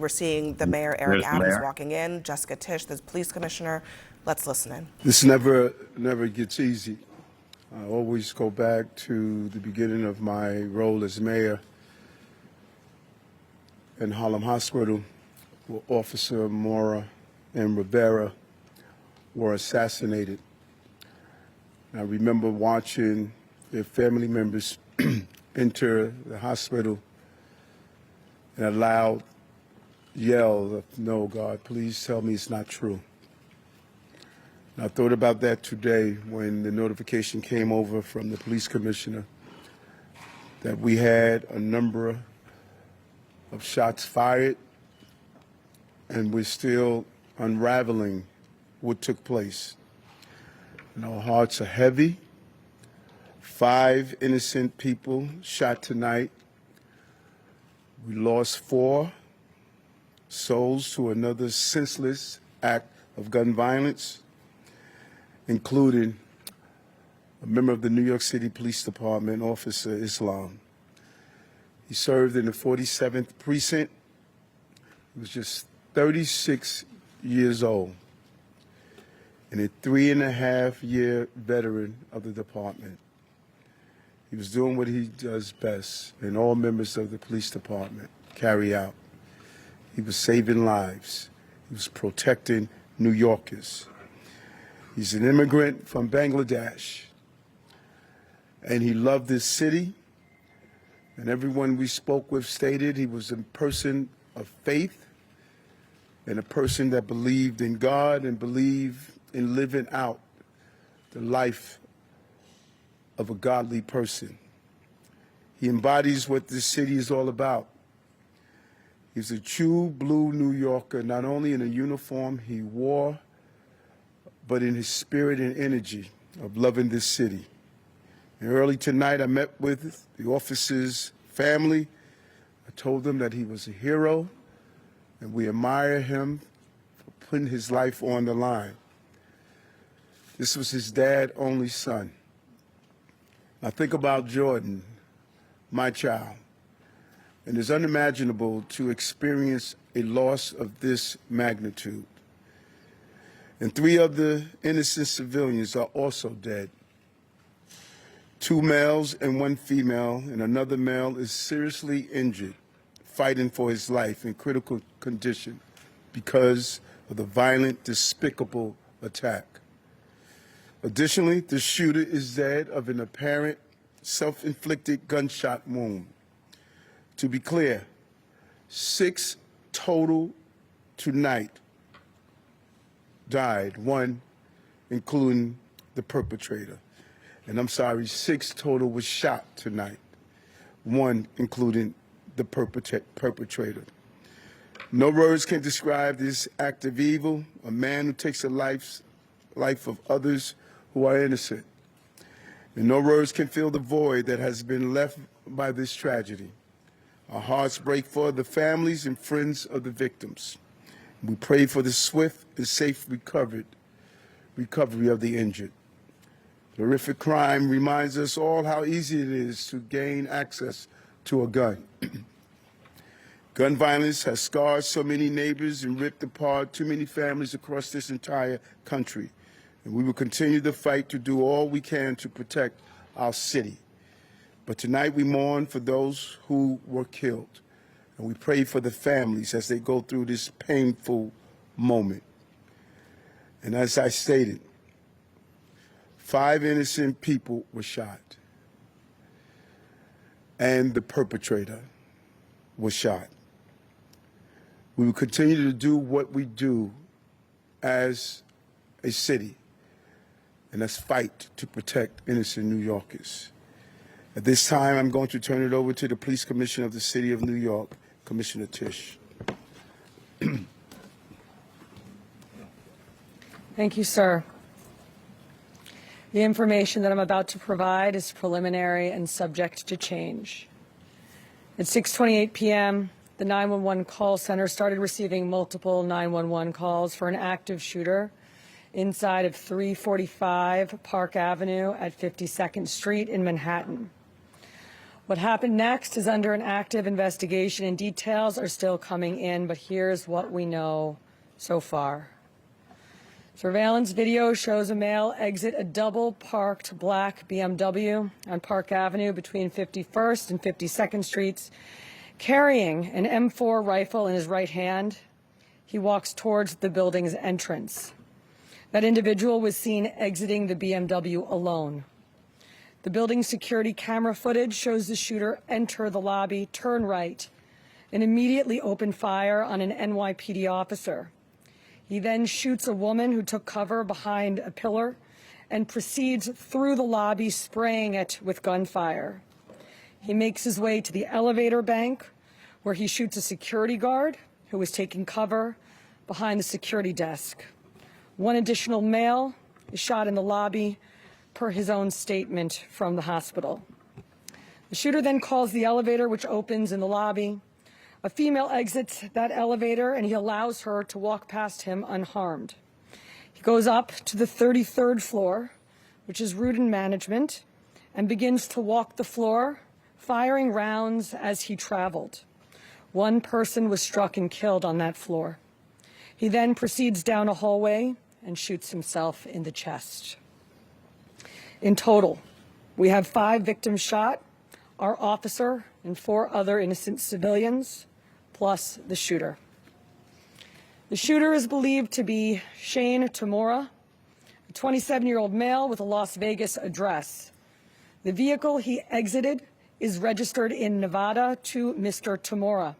We're seeing the mayor, Eric Adams, walking in, Jessica Tisch, the police commissioner. Let's listen in. This never gets easy. I always go back to the beginning of my role as mayor in Harlem Hospital, where Officer Mora and Rivera were assassinated. I remember watching their family members enter the hospital and a loud yell of, "No, God, please tell me it's not true." And I thought about that today when the notification came over from the police commissioner that we had a number of shots fired and we're still unraveling what took place. And our hearts are heavy. 5 innocent people shot tonight. We lost 4 souls to another senseless act of gun violence, including a member of the New York City Police Department, Officer Islam. He served in the 47th Precinct. He was just 36 years old and a 3.5-year veteran of the department. He was doing what he does best, and all members of the police department carry out. He was saving lives. He was protecting New Yorkers. He's an immigrant from Bangladesh, and he loved this city. And everyone we spoke with stated he was a person of faith and a person that believed in God and believed in living out the life of a godly person. He embodies what this city is all about. He's a true blue New Yorker, not only in the uniform he wore, but in his spirit and energy of loving this city. And early tonight, I met with the officer's family. I told them that he was a hero, and we admire him for putting his life on the line. This was his dad's only son. I think about Jordan, my child, and it's unimaginable to experience a loss of this magnitude. And 3 other innocent civilians are also dead. 2 males and 1 female, and another male is seriously injured, fighting for his life in critical condition because of the violent, despicable attack. Additionally, the shooter is dead of an apparent self-inflicted gunshot wound. To be clear, 6 total tonight died, 1 including the perpetrator. And I'm sorry, 6 total was shot tonight, 1 including the perpetrator. No words can describe this act of evil, a man who takes the life of others who are innocent. And no words can fill the void that has been left by this tragedy. Our hearts break for the families and friends of the victims. We pray for the swift and safe recovery of the injured. The horrific crime reminds us all how easy it is to gain access to a gun. Gun violence has scarred so many neighbors and ripped apart too many families across this entire country. And we will continue the fight to do all we can to protect our city. But tonight we mourn for those who were killed. And we pray for the families as they go through this painful moment. And as I stated, 5 innocent people were shot. And the perpetrator was shot. We will continue to do what we do as a city, and that's fight to protect innocent New Yorkers. At this time, I'm going to turn it over to the Police Commissioner of the City of New York, Commissioner Tisch. Thank you, sir. The information that I'm about to provide is preliminary and subject to change. At 6:28 p.m., the 911 call center started receiving multiple 911 calls for an active shooter inside of 345 Park Avenue at 52nd Street in Manhattan. What happened next is under an active investigation, and details are still coming in, but here's what we know so far. Surveillance video shows a male exit a double-parked black BMW on Park Avenue between 51st and 52nd Streets, carrying an M4 rifle in his right hand. He walks towards the building's entrance. That individual was seen exiting the BMW alone. The building's security camera footage shows the shooter enter the lobby, turn right, and immediately open fire on an NYPD officer. He then shoots a woman who took cover behind a pillar and proceeds through the lobby, spraying it with gunfire. He makes his way to the elevator bank, where he shoots a security guard who was taking cover behind the security desk. One additional male is shot in the lobby, per his own statement from the hospital. The shooter then calls the elevator, which opens in the lobby. A female exits that elevator, and he allows her to walk past him unharmed. He goes up to the 33rd floor, which is Rudin Management, and begins to walk the floor, firing rounds as he traveled. One person was struck and killed on that floor. He then proceeds down a hallway and shoots himself in the chest. In total, we have 5 victims shot, our officer and 4 other innocent civilians, plus the shooter. The shooter is believed to be Shane Tamura, a 27-year-old male with a Las Vegas address. The vehicle he exited is registered in Nevada to Mr. Tamura.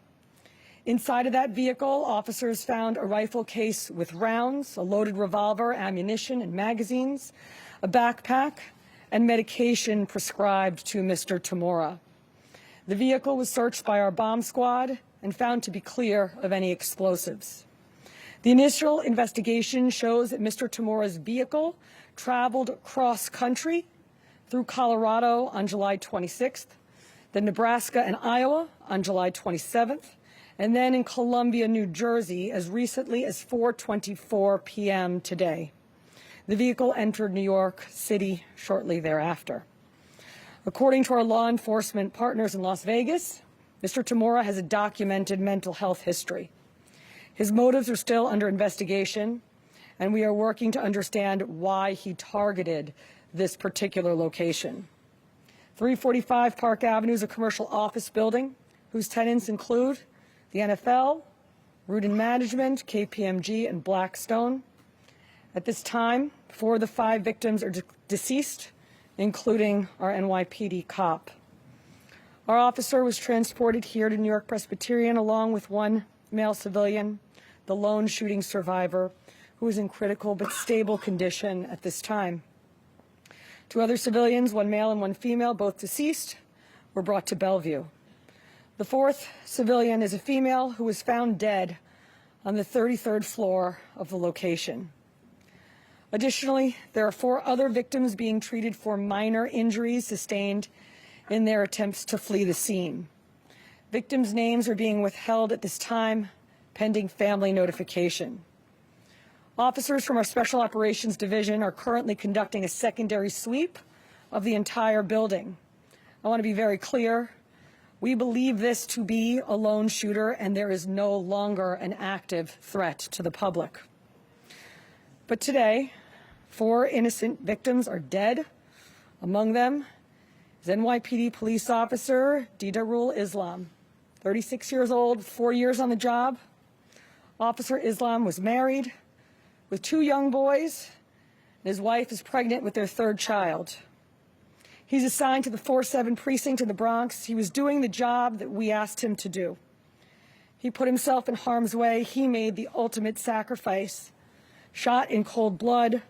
Inside of that vehicle, officers found a rifle case with rounds, a loaded revolver, ammunition, and magazines, a backpack, and medication prescribed to Mr. Tamura. The vehicle was searched by our bomb squad and found to be clear of any explosives. The initial investigation shows that Mr. Tamura's vehicle traveled cross-country through Colorado on July 26th, then Nebraska and Iowa on July 27th, and then in Columbia, New Jersey, as recently as 4:24 p.m. today. The vehicle entered New York City shortly thereafter. According to our law enforcement partners in Las Vegas, Mr. Tamura has a documented mental health history. His motives are still under investigation, and we are working to understand why he targeted this particular location. 345 Park Avenue is a commercial office building whose tenants include the NFL, Rudin Management, KPMG, and Blackstone. At this time, 4 of the 5 victims are deceased, including our NYPD cop. Our officer was transported here to New York Presbyterian along with 1 male civilian, the lone shooting survivor, who is in critical but stable condition at this time. 2 other civilians, 1 male and 1 female, both deceased, were brought to Bellevue. The 4th civilian is a female who was found dead on the 33rd floor of the location. Additionally, there are 4 other victims being treated for minor injuries sustained in their attempts to flee the scene. Victims' names are being withheld at this time, pending family notification. Officers from our Special Operations Division are currently conducting a secondary sweep of the entire building. I want to be very clear. We believe this to be a lone shooter, and there is no longer an active threat to the public. But today, 4 innocent victims are dead. Among them is NYPD police officer Didarul Islam, 36 years old, 4 years on the job. Officer Islam was married with 2 young boys, and his wife is pregnant with their 3rd child. He's assigned to the 4-7 precinct in the Bronx. He was doing the job that we asked him to do. He put himself in harm's way. He made the ultimate sacrifice, shot in cold blood,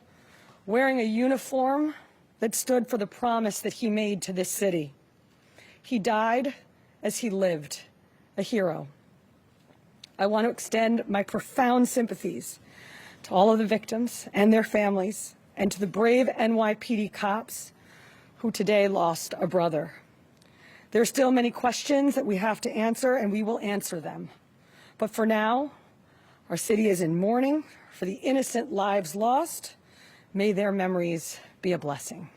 wearing a uniform that stood for the promise that he made to this city. He died as he lived, a hero. I want to extend my profound sympathies to all of the victims and their families, and to the brave NYPD cops who today lost a brother. There are still many questions that we have to answer, and we will answer them. But for now, our city is in mourning for the innocent lives lost. May their memories be a blessing.